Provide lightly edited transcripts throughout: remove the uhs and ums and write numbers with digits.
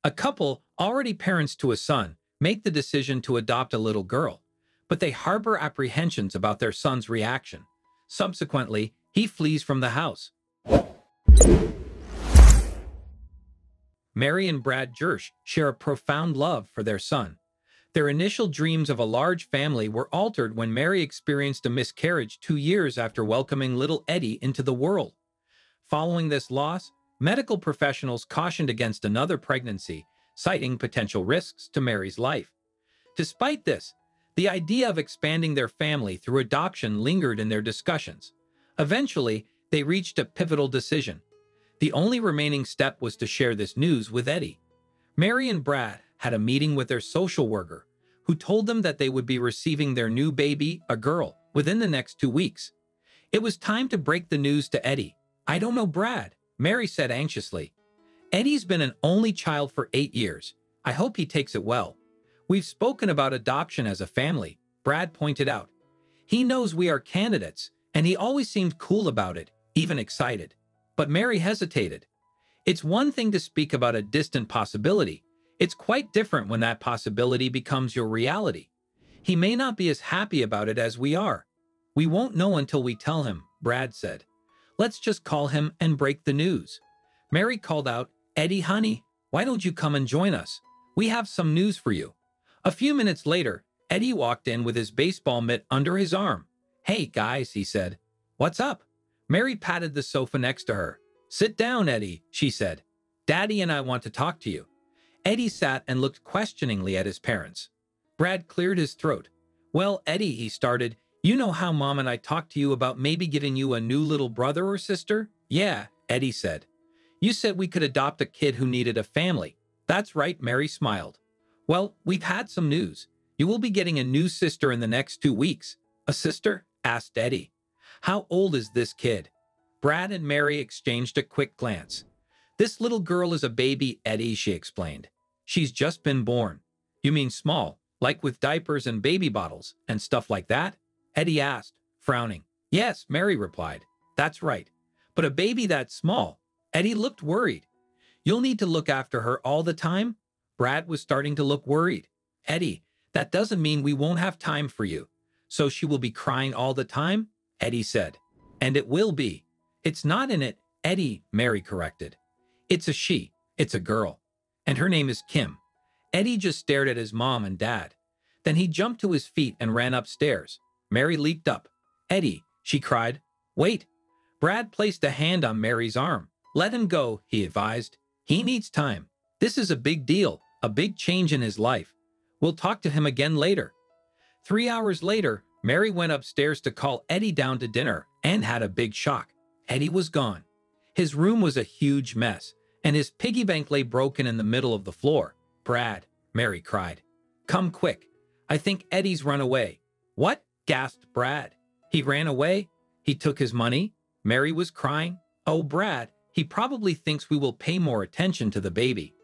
A couple, already parents to a son, make the decision to adopt a little girl, but they harbor apprehensions about their son's reaction. Subsequently, he flees from the house. Mary and Brad Jersh share a profound love for their son. Their initial dreams of a large family were altered when Mary experienced a miscarriage 2 years after welcoming little Eddie into the world. Following this loss, medical professionals cautioned against another pregnancy, citing potential risks to Mary's life. Despite this, the idea of expanding their family through adoption lingered in their discussions. Eventually, they reached a pivotal decision. The only remaining step was to share this news with Eddie. Mary and Brad had a meeting with their social worker, who told them that they would be receiving their new baby, a girl, within the next 2 weeks. It was time to break the news to Eddie. "I don't know Brad," Mary said anxiously. "Eddie's been an only child for 8 years. I hope he takes it well. We've spoken about adoption as a family," Brad pointed out. "He knows we are candidates, and he always seemed cool about it, even excited." But Mary hesitated. It's one thing to speak about a distant possibility. It's quite different when that possibility becomes your reality. "He may not be as happy about it as we are. We won't know until we tell him," Brad said. "Let's just call him and break the news." Mary called out, "Eddie, honey, why don't you come and join us? We have some news for you." A few minutes later, Eddie walked in with his baseball mitt under his arm. "Hey, guys," he said. "What's up?" Mary patted the sofa next to her. "Sit down, Eddie," she said. "Daddy and I want to talk to you." Eddie sat and looked questioningly at his parents. Brad cleared his throat. "Well, Eddie," he started, "you know how Mom and I talked to you about maybe getting you a new little brother or sister?" "Yeah," Eddie said. "You said we could adopt a kid who needed a family." "That's right," Mary smiled. "Well, we've had some news. You will be getting a new sister in the next 2 weeks." "A sister?" asked Eddie. "How old is this kid?" Brad and Mary exchanged a quick glance. "This little girl is a baby, Eddie," she explained. "She's just been born." "You mean small, like with diapers and baby bottles and stuff like that?" Eddie asked, frowning. "Yes," Mary replied. "That's right. But a baby that small." Eddie looked worried. "You'll need to look after her all the time?" Brad was starting to look worried. "Eddie, that doesn't mean we won't have time for you. So she will be crying all the time?" Eddie said. "And it will be." "It's not in it, Eddie," Mary corrected. "It's a she. It's a girl. And her name is Kim." Eddie just stared at his mom and dad. Then he jumped to his feet and ran upstairs. Mary leaped up. "Eddie," she cried. "Wait." Brad placed a hand on Mary's arm. "Let him go," he advised. "He needs time. This is a big deal, a big change in his life. We'll talk to him again later." 3 hours later, Mary went upstairs to call Eddie down to dinner and had a big shock. Eddie was gone. His room was a huge mess, and his piggy bank lay broken in the middle of the floor. "Brad," Mary cried. "Come quick. I think Eddie's run away." "What?" gasped Brad. "He ran away? He took his money?" Mary was crying. "Oh, Brad, he probably thinks we will pay more attention to the baby."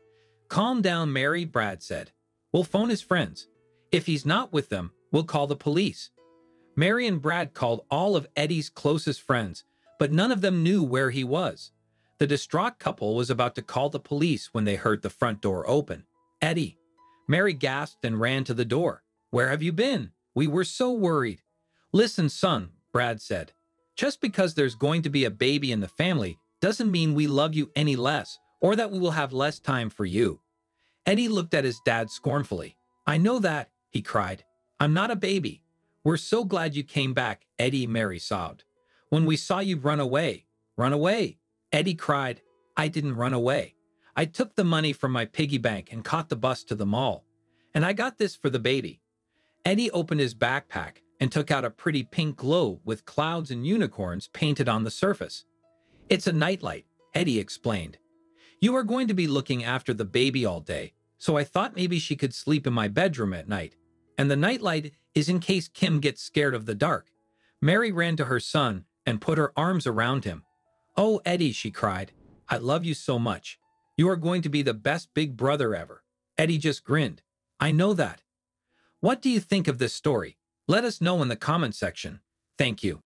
"Calm down, Mary," Brad said. "We'll phone his friends. If he's not with them, we'll call the police." Mary and Brad called all of Eddie's closest friends, but none of them knew where he was. The distraught couple was about to call the police when they heard the front door open. "Eddie." Mary gasped and ran to the door. "Where have you been? We were so worried." "Listen, son," Brad said. "Just because there's going to be a baby in the family doesn't mean we love you any less or that we will have less time for you." Eddie looked at his dad scornfully. "I know that," he cried. "I'm not a baby." "We're so glad you came back, Eddie," Mary sobbed. "When we saw you run away." "Run away?" Eddie cried. "I didn't run away. I took the money from my piggy bank and caught the bus to the mall. And I got this for the baby." Eddie opened his backpack and took out a pretty pink globe with clouds and unicorns painted on the surface. "It's a nightlight," Eddie explained. "You are going to be looking after the baby all day, so I thought maybe she could sleep in my bedroom at night. And the nightlight is in case Kim gets scared of the dark." Mary ran to her son and put her arms around him. "Oh, Eddie," she cried. "I love you so much. You are going to be the best big brother ever." Eddie just grinned. "I know that." What do you think of this story? Let us know in the comment section. Thank you.